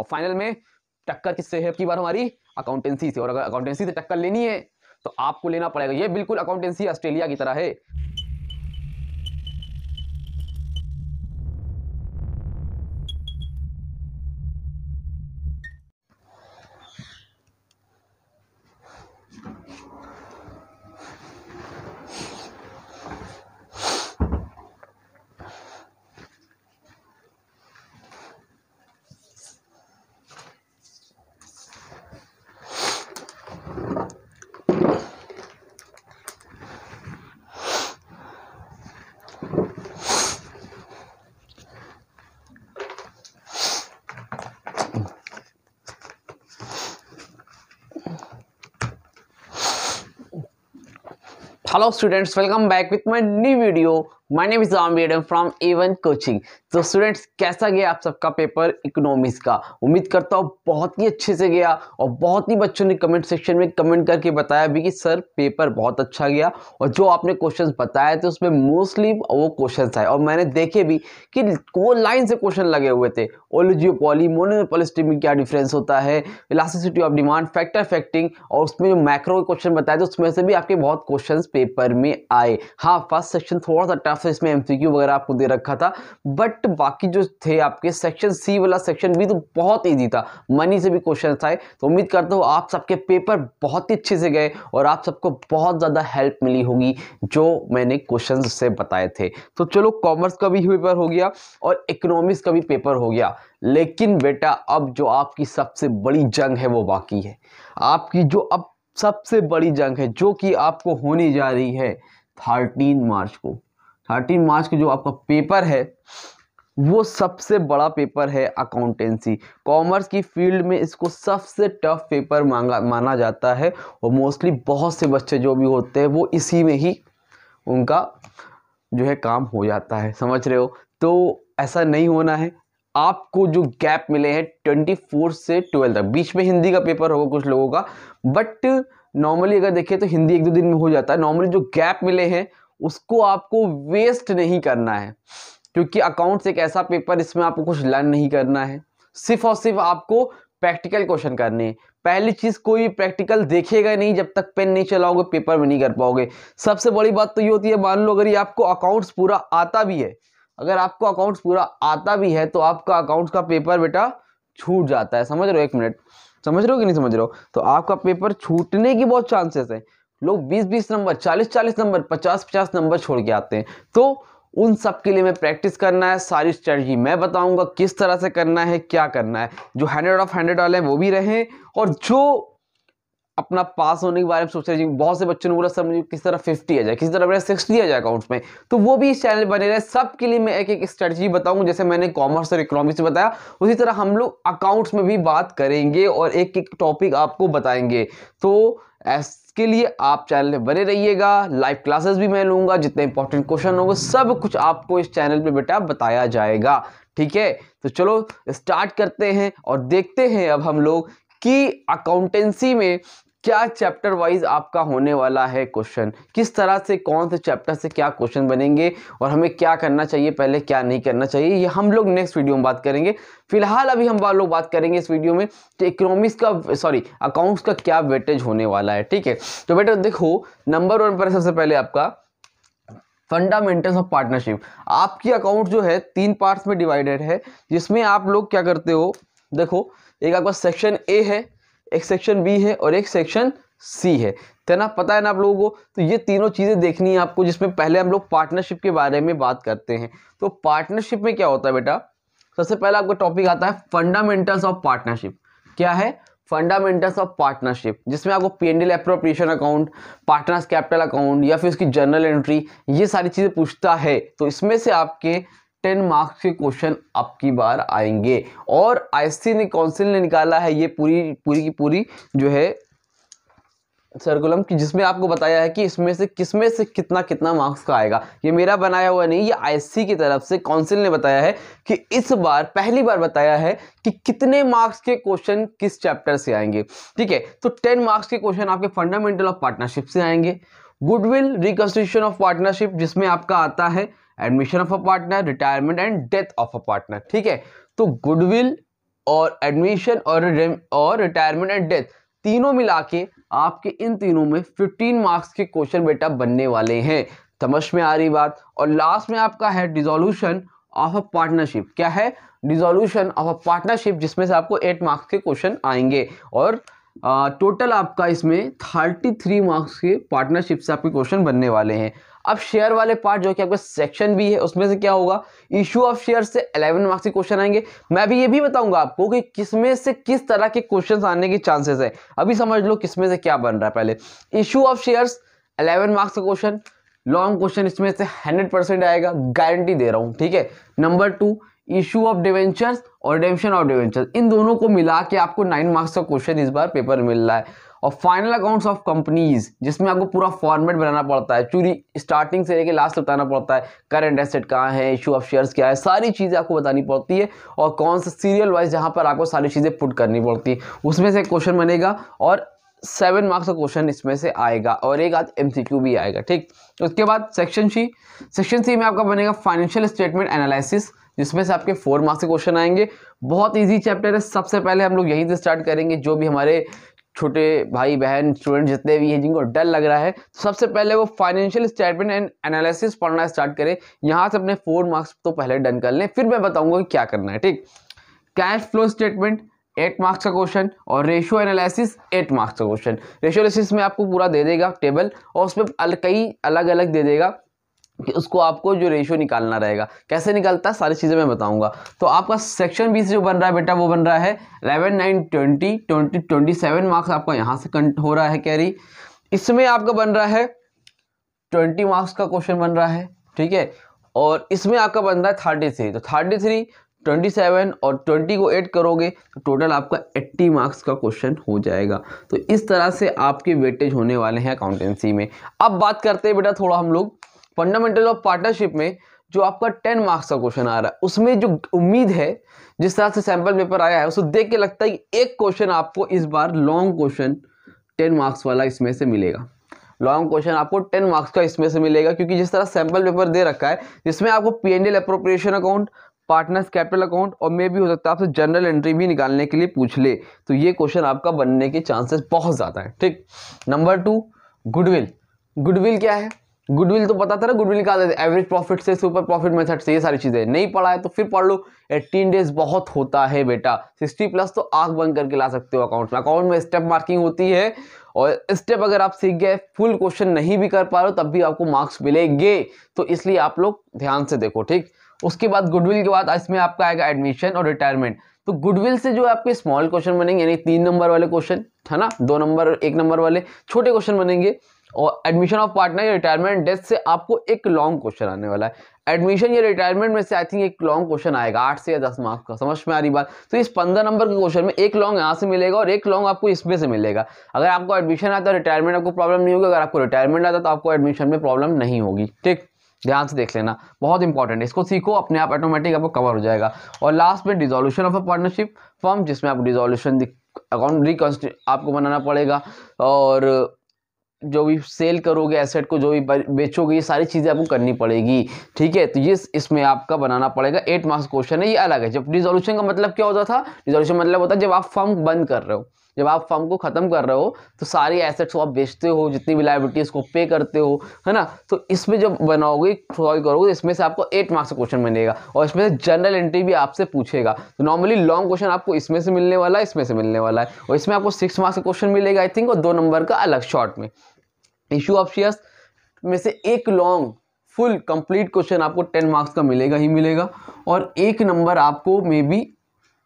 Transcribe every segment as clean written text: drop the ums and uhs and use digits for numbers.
और फाइनल में टक्कर किससे है की बार हमारी अकाउंटेंसी से। और अगर अकाउंटेंसी से टक्कर लेनी है तो आपको लेना पड़ेगा, ये बिल्कुल अकाउंटेंसी ऑस्ट्रेलिया की तरह है। Hello students, welcome back with my new video. My name is Aamir from A1 coaching. तो स्टूडेंट्स, कैसा गया आप सबका पेपर इकोनॉमिक्स का? उम्मीद करता हूँ बहुत ही अच्छे से गया और बहुत ही बच्चों ने कमेंट सेक्शन में कमेंट करके बताया भी कि सर पेपर बहुत अच्छा गया और जो आपने क्वेश्चंस बताए थे उसमें मोस्टली वो क्वेश्चंस आए और मैंने देखे भी कि वो लाइन से क्वेश्चन लगे हुए थे। ओलिगोपॉली मोनोपोलिस्टी में क्या डिफरेंस होता है, elasticity of demand, factor affecting, और उसमें जो मैक्रो क्वेश्चन बताए थे उसमें से भी आपके बहुत क्वेश्चंस पेपर में आए। हाँ, फर्स्ट सेक्शन थोड़ा सा टफ है, इसमें एमसीक्यू वगैरह आपको दे रखा था, बट बाकी जो थे आपके सेक्शन सी वाला सेक्शन भी तो बहुत ईजी था, मनी से भी क्वेश्चन आए। तो उम्मीद करता हूँ आप सबके पेपर बहुत ही अच्छे से गए और आप सबको बहुत ज़्यादा हेल्प मिली होगी जो मैंने क्वेश्चन से बताए थे। तो चलो, कॉमर्स का भी पेपर हो गया और इकोनॉमिक्स का भी पेपर हो गया, लेकिन बेटा अब जो आपकी सबसे बड़ी जंग है वो बाकी है। आपकी जो अब सबसे बड़ी जंग है जो कि आपको होने जा रही है 13 मार्च को। 13 मार्च को जो आपका पेपर है वो सबसे बड़ा पेपर है अकाउंटेंसी। कॉमर्स की फील्ड में इसको सबसे टफ पेपर माना जाता है और मोस्टली बहुत से बच्चे जो भी होते हैं वो इसी में ही उनका जो है काम हो जाता है, समझ रहे हो? तो ऐसा नहीं होना है। आपको जो गैप मिले हैं 24 से 12 तक, बीच में हिंदी का पेपर होगा कुछ लोगों का, बट नॉर्मली अगर देखें तो हिंदी 1-2 दिन में हो जाता है। नॉर्मली जो गैप मिले हैं उसको आपको वेस्ट नहीं करना है, क्योंकि अकाउंट्स एक ऐसा पेपर इसमें आपको कुछ लर्न नहीं करना है, सिर्फ और सिर्फ आपको प्रैक्टिकल क्वेश्चन करने हैं। पहली चीज, कोई प्रैक्टिकल देखेगा नहीं जब तक पेन नहीं चलाओगे पेपर में नहीं कर पाओगे। सबसे बड़ी बात तो ये होती है, मान लो अगर ये आपको अकाउंट्स पूरा आता भी है, अगर आपको अकाउंट्स पूरा आता भी है तो आपका अकाउंट्स का पेपर बेटा छूट जाता है। समझ रहे हो? एक मिनट, समझ रहे हो कि नहीं समझ रहे हो? तो आपका पेपर छूटने की बहुत चांसेस है। लोग 20-20 नंबर, 40-40 नंबर, 50-50 नंबर छोड़ के आते हैं। तो उन सब के लिए मैं प्रैक्टिस करना है, सारी स्ट्रेटजी मैं बताऊंगा किस तरह से करना है, क्या करना है। जो 100 ऑफ 100 वाले हैं वो भी रहें, और जो अपना पास होने के बारे में सोच रहे हैं, बहुत से बच्चों ने बोला सर मुझे किस तरह 50 आ जाए, किस तरह मेरा 60 आ जाए अकाउंट्स में, तो वो भी इस चैनल बने रहे। सबके लिए मैं एक एक स्ट्रेटजी बताऊंगा, जैसे मैंने कॉमर्स और इकोनॉमिक्स में बताया उसी तरह हम लोग अकाउंट्स में भी बात करेंगे और एक एक टॉपिक आपको बताएंगे। तो इसके लिए आप चैनल में बने रहिएगा। लाइव क्लासेस भी मैं लूंगा, जितने इंपॉर्टेंट क्वेश्चन होंगे सब कुछ आपको इस चैनल पे बेटा बताया जाएगा, ठीक है? तो चलो स्टार्ट करते हैं और देखते हैं अब हम लोग कि अकाउंटेंसी में क्या चैप्टर वाइज आपका होने वाला है क्वेश्चन, किस तरह से कौन से चैप्टर से क्या क्वेश्चन बनेंगे और हमें क्या करना चाहिए पहले, क्या नहीं करना चाहिए, ये हम लोग नेक्स्ट वीडियो में बात करेंगे। फिलहाल अभी हम लोग बात करेंगे इस वीडियो में कि इकोनॉमिक्स का अकाउंट्स का क्या वेटेज होने वाला है, ठीक है? तो बेटा देखो, नंबर 1 पर सबसे पहले आपका फंडामेंटल्स ऑफ पार्टनरशिप। आपकी अकाउंट जो है 3 पार्ट्स में डिवाइडेड है, जिसमें आप लोग क्या करते हो, देखो एक आपका सेक्शन ए है, एक सेक्शन बी है और एक सेक्शन सी है, तो ना पता है ना आप लोगों को? तो ये तीनों चीजें देखनी है आपको, जिसमें पहले हम लोग पार्टनरशिप के बारे में बात करते हैं। तो पार्टनरशिप में क्या होता है बेटा, सबसे पहला आपका टॉपिक आता है फंडामेंटल्स ऑफ पार्टनरशिप। क्या है? फंडामेंटल्स ऑफ पार्टनरशिप, जिसमें आपको P&L appropriation account, partners capital account या फिर उसकी जर्नल एंट्री, ये सारी चीजें पूछता है। तो इसमें से आपके 10 मार्क्स के क्वेश्चन आपकी बार आएंगे और आईसी काउंसिल ने निकाला है ये पूरी की पूरी जो है सर्कुलम की, जिसमें आपको बताया है कि इसमें से किसमें से कितना कितना मार्क्स का आएगा। ये मेरा बनाया हुआ नहीं, ये आईसी की तरफ से काउंसिल ने बताया है कि इस बार पहली बार बताया है कि कितने मार्क्स के क्वेश्चन किस चैप्टर से आएंगे, ठीक है? तो 10 मार्क्स के क्वेश्चन आपके फंडामेंटल ऑफ पार्टनरशिप से आएंगे। गुडविल रिकंस्ट्रक्शन ऑफ पार्टनरशिप, जिसमें आपका आता है admission of a partner, retirement and death of a partner, ठीक है? तो गुडविल और एडमिशन और रिटायरमेंट एंड डेथ, तीनों मिला के आपके इन तीनों में 15 मार्क्स के क्वेश्चन बेटा बनने वाले हैं। समझ में आ रही बात। और लास्ट में आपका है डिसोल्यूशन ऑफ अ पार्टनरशिप। क्या है? डिसोल्यूशन ऑफ अ पार्टनरशिप, जिसमें से आपको 8 मार्क्स के क्वेश्चन आएंगे और टोटल आपका इसमें 33 मार्क्स के पार्टनरशिप से आपके क्वेश्चन बनने वाले हैं। अब शेयर वाले पार्ट जो कि आपका सेक्शन भी है, उसमें से क्या होगा? इशू ऑफ शेयर से 11 मार्क्स के क्वेश्चन आएंगे। मैं भी ये भी बताऊंगा आपको कि किसमें से किस तरह के क्वेश्चन आने के चांसेस है। अभी समझ लो किसमें से क्या बन रहा है। पहले इशू ऑफ शेयर्स 11 मार्क्स का क्वेश्चन, लॉन्ग क्वेश्चन इसमें से 100% आएगा, गारंटी दे रहा हूं, ठीक है। नंबर 2 इशू ऑफ डिवेंचर्स और रिडेम्पशन ऑफ डिवेंचर्स, इन दोनों को मिला के आपको 9 मार्क्स का क्वेश्चन इस बार पेपर मिल रहा है। और फाइनल अकाउंट्स ऑफ कंपनीज, जिसमें आपको पूरा फॉर्मेट बनाना पड़ता है, चूरी स्टार्टिंग से लेके लास्ट बताना पड़ता है, करंट एसेट कहाँ है, इशू ऑफ शेयर्स क्या है, सारी चीजें आपको बतानी पड़ती है। और कौन सा सीरियल वाइज जहां पर आपको सारी चीजें पुट करनी पड़ती है, उसमें से क्वेश्चन बनेगा और 7 मार्क्स का क्वेश्चन इसमें से आएगा और एक आध MCQ भी आएगा, ठीक। उसके बाद सेक्शन सी में आपका बनेगा फाइनेंशियल स्टेटमेंट एनालिसिस, जिसमें से आपके 4 मार्क्स के क्वेश्चन आएंगे। बहुत इजी चैप्टर है। सबसे पहले हम लोग यहीं से स्टार्ट करेंगे। जो भी हमारे छोटे भाई बहन स्टूडेंट जितने भी हैं जिनको डर लग रहा है, सबसे पहले वो फाइनेंशियल स्टेटमेंट एंड एनालिसिस पढ़ना स्टार्ट करें। यहाँ से अपने 4 मार्क्स तो पहले डन कर लें, फिर मैं बताऊंगा कि क्या करना है, ठीक। कैश फ्लो स्टेटमेंट 8 मार्क्स का क्वेश्चन और रेशियो एनालिसिस 8 मार्क्स का क्वेश्चन। रेशियो एनालिसिस में आपको पूरा दे देगा टेबल और उसमें कई अलग अलग दे देगा कि उसको आपको जो रेशियो निकालना रहेगा, कैसे निकलता है सारी चीज़ें मैं बताऊंगा। तो आपका सेक्शन बी से जो बन रहा है बेटा वो बन रहा है 11, 9, 20, 27 मार्क्स आपका यहाँ से हो रहा है कैरी। इसमें आपका बन रहा है 20 मार्क्स का क्वेश्चन बन रहा है, ठीक है। और इसमें आपका बन रहा है 33, तो 33, 27 और 20 को ऐड करोगे तो टोटल आपका 80 मार्क्स का क्वेश्चन हो जाएगा। तो इस तरह से आपके वेटेज होने वाले हैं अकाउंटेंसी में। अब बात करते हैं बेटा थोड़ा हम लोग फंडामेंटल ऑफ पार्टनरशिप में। जो आपका 10 मार्क्स का क्वेश्चन आ रहा है, उसमें जो उम्मीद है, जिस तरह से सैंपल पेपर आया है, उसको देख के लगता है कि एक क्वेश्चन आपको इस बार लॉन्ग क्वेश्चन 10 मार्क्स वाला इसमें से मिलेगा। लॉन्ग क्वेश्चन आपको 10 मार्क्स का इसमें से मिलेगा, क्योंकि जिस तरह सैंपल पेपर दे रखा है, जिसमें आपको P&L appropriation account, partners capital account और मे भी हो सकता है आपसे जनरल एंट्री भी निकालने के लिए पूछ ले, तो ये क्वेश्चन आपका बनने के चांसेस बहुत ज़्यादा है, ठीक। नंबर 2 गुडविल क्या है? गुडविल तो पता था ना, गुडविल का एवरेज प्रॉफिट से, सुपर प्रॉफिट मेथड से, ये सारी चीजें नहीं पढ़ा है तो फिर पढ़ लो। 18 डेज बहुत होता है बेटा, 60+ तो आंख बंद करके ला सकते हो अकाउंट में स्टेप मार्किंग होती है और स्टेप अगर आप सीख गए, फुल क्वेश्चन नहीं भी कर पा रहे हो तब भी आपको मार्क्स मिलेंगे, तो इसलिए आप लोग ध्यान से देखो, ठीक। उसके बाद गुडविल के बाद इसमें आपका आएगा एडमिशन और रिटायरमेंट। तो गुडविल से जो आपके स्मॉल क्वेश्चन बनेंगे, यानी 3 नंबर वाले क्वेश्चन है ना, 2 नंबर 1 नंबर वाले छोटे क्वेश्चन बनेंगे। और एडमिशन ऑफ पार्टनर या रिटायरमेंट डेथ से आपको एक लॉन्ग क्वेश्चन आने वाला है। एडमिशन या रिटायरमेंट में से आई थिंक एक लॉन्ग क्वेश्चन आएगा 8 से या 10 मार्क्स का। समझ में आ रही बात? तो इस 15 नंबर के क्वेश्चन में एक लॉन्ग यहाँ से मिलेगा और एक लॉन्ग आपको इसमें से मिलेगा। अगर आपको एडमिशन आता है रिटायरमेंट आपको प्रॉब्लम नहीं होगी, अगर आपको रिटायरमेंट आता तो आपको एडमिशन में प्रॉब्लम नहीं होगी, ठीक। ध्यान से देख लेना, बहुत इंपॉर्टेंट है, इसको सीखो, अपने आप ऑटोमेटिक आपको कवर हो जाएगा। और लास्ट में dissolution of a partnership firm, जिसमें आपको डिसोल्यूशन अकाउंट रिकॉन्स्टिट्यूट आपको बनाना पड़ेगा और जो भी सेल करोगे एसेट को, जो भी बेचोगे, ये सारी चीज़ें आपको करनी पड़ेगी, ठीक है। तो ये इसमें आपका बनाना पड़ेगा। 8 मार्क्स क्वेश्चन है, ये अलग है। जब डिसोल्यूशन का मतलब क्या होता था? डिसोल्यूशन मतलब होता है जब आप फर्म बंद कर रहे हो, जब आप फर्म को खत्म कर रहे हो तो सारी एसेट्स को आप बेचते हो, जितनी भी लायबिलिटीज को पे करते हो, है ना। तो इसमें जब बनाओगे, सॉल्व करोगे, इसमें से आपको 8 मार्क्स का क्वेश्चन बनेगा और इसमें से जनरल एंट्री भी आपसे पूछेगा। तो नॉर्मली लॉन्ग क्वेश्चन आपको इसमें से मिलने वाला है, इसमें से मिलने वाला है, और इसमें आपको 6 मार्क्स का क्वेश्चन मिलेगा आई थिंक, और 2 नंबर का अलग शॉर्ट में। इशू ऑफ शेयर्स में से एक लॉन्ग फुल कंप्लीट क्वेश्चन आपको 10 मार्क्स का मिलेगा ही मिलेगा, और 1 नंबर आपको मे बी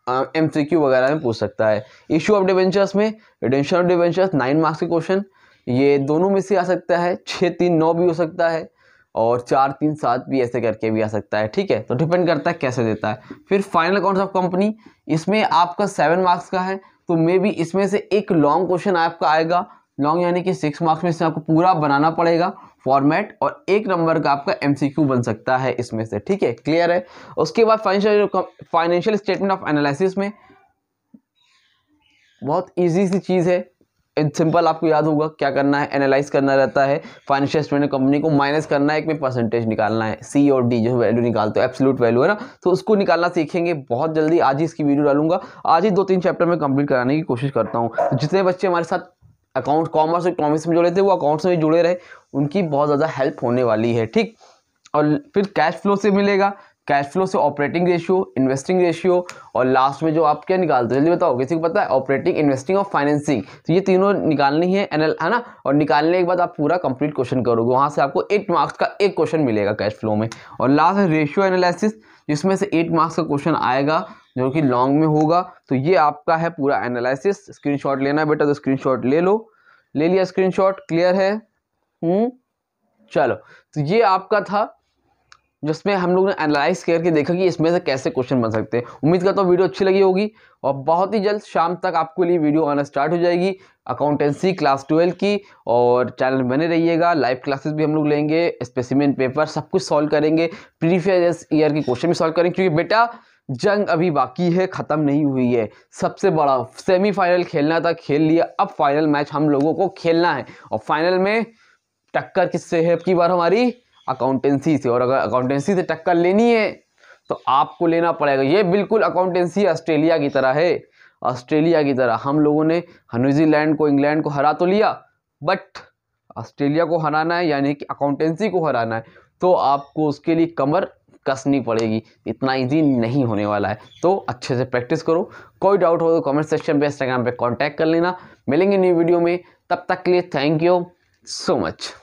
MCQ वगैरह में पूछ सकता है। इशू ऑफ डिवेंचर्स में रिडेम्पशन ऑफ डिवेंचर्स 9 मार्क्स के क्वेश्चन, ये दोनों में से आ सकता है, 6, 3, 9 भी हो सकता है और 4, 3, 7 भी ऐसे करके भी आ सकता है, ठीक है। तो डिपेंड करता है कैसे देता है। फिर फाइनल अकाउंट्स ऑफ कंपनी, इसमें आपका 7 मार्क्स का है, तो मे बी इसमें से एक लॉन्ग क्वेश्चन आपका आएगा, लॉन्ग यानी कि 6 मार्क्स में से आपको पूरा बनाना पड़ेगा फॉर्मेट, और 1 नंबर का आपका MCQ बन सकता है इसमें से, ठीक है। क्लियर है? उसके बाद फाइनेंशियल स्टेटमेंट ऑफ एनालिसिस में बहुत इजी सी चीज़ है, सिंपल आपको याद होगा क्या करना है, एनालाइज करना रहता है फाइनेंशियल स्टेटमेंट कंपनी को, माइनस करना है, एक में परसेंटेज निकालना है, सी और डी जो वैल्यू निकालते हो एब्सोल्यूट वैल्यू है ना, तो उसको निकालना सीखेंगे बहुत जल्दी। आज ही इसकी वीडियो डालूंगा, आज ही 2-3 चैप्टर में कंप्लीट कराने की कोशिश करता हूँ। तो जितने बच्चे हमारे साथ अकाउंट कॉमर्स और इकोनॉमिक्स में जुड़े थे वो अकाउंट्स में जुड़े रहे, उनकी बहुत ज़्यादा हेल्प होने वाली है, ठीक। और फिर कैश फ्लो से मिलेगा, कैश फ्लो से ऑपरेटिंग रेशियो, इन्वेस्टिंग रेशियो, और लास्ट में जो आप क्या निकालते हो जल्दी बताओ, किसी को पता है? ऑपरेटिंग, इन्वेस्टिंग और फाइनेंसिंग। तो ये तीनों निकालनी है है ना, और निकालने के बाद आप पूरा कंप्लीट क्वेश्चन करोगे, वहाँ से आपको 8 मार्क्स का एक क्वेश्चन मिलेगा कैश फ्लो में। और लास्ट है रेशियो एनालिसिस, जिसमें से 8 मार्क्स का क्वेश्चन आएगा जो कि लॉन्ग में होगा। तो ये आपका है पूरा एनालिसिस। स्क्रीनशॉट लेना है बेटा तो स्क्रीनशॉट ले लो, ले लिया स्क्रीनशॉट, क्लियर है? चलो, तो ये आपका था जिसमें हम लोग ने एनालाइज करके देखा कि इसमें से कैसे क्वेश्चन बन सकते हैं। उम्मीद करता हूँ वीडियो अच्छी लगी होगी, और बहुत ही जल्द शाम तक आपके लिए वीडियो आना स्टार्ट हो जाएगी अकाउंटेंसी क्लास 12 की। और चैनल में बने रहिएगा, लाइव क्लासेस भी हम लोग लेंगे, स्पेसिमेन पेपर सब कुछ सॉल्व करेंगे, प्रीवियस ईयर की क्वेश्चन भी सॉल्व करेंगे, क्योंकि बेटा जंग अभी बाकी है, ख़त्म नहीं हुई है। सबसे बड़ा सेमीफाइनल खेलना था, खेल लिया, अब फाइनल मैच हम लोगों को खेलना है, और फाइनल में टक्कर किससे है की बार? हमारी अकाउंटेंसी से। और अगर अकाउंटेंसी से टक्कर लेनी है तो आपको लेना पड़ेगा, ये बिल्कुल अकाउंटेंसी ऑस्ट्रेलिया की तरह है, ऑस्ट्रेलिया की तरह। हम लोगों ने न्यूजीलैंड को, इंग्लैंड को हरा तो लिया, बट ऑस्ट्रेलिया को हराना है, यानी कि अकाउंटेंसी को हराना है, तो आपको उसके लिए कमर कसनी पड़ेगी, इतना इजी नहीं होने वाला है। तो अच्छे से प्रैक्टिस करो, कोई डाउट हो तो कमेंट सेक्शन पे, इंस्टाग्राम पे कांटेक्ट कर लेना। मिलेंगे न्यू वीडियो में, तब तक के लिए थैंक यू सो मच।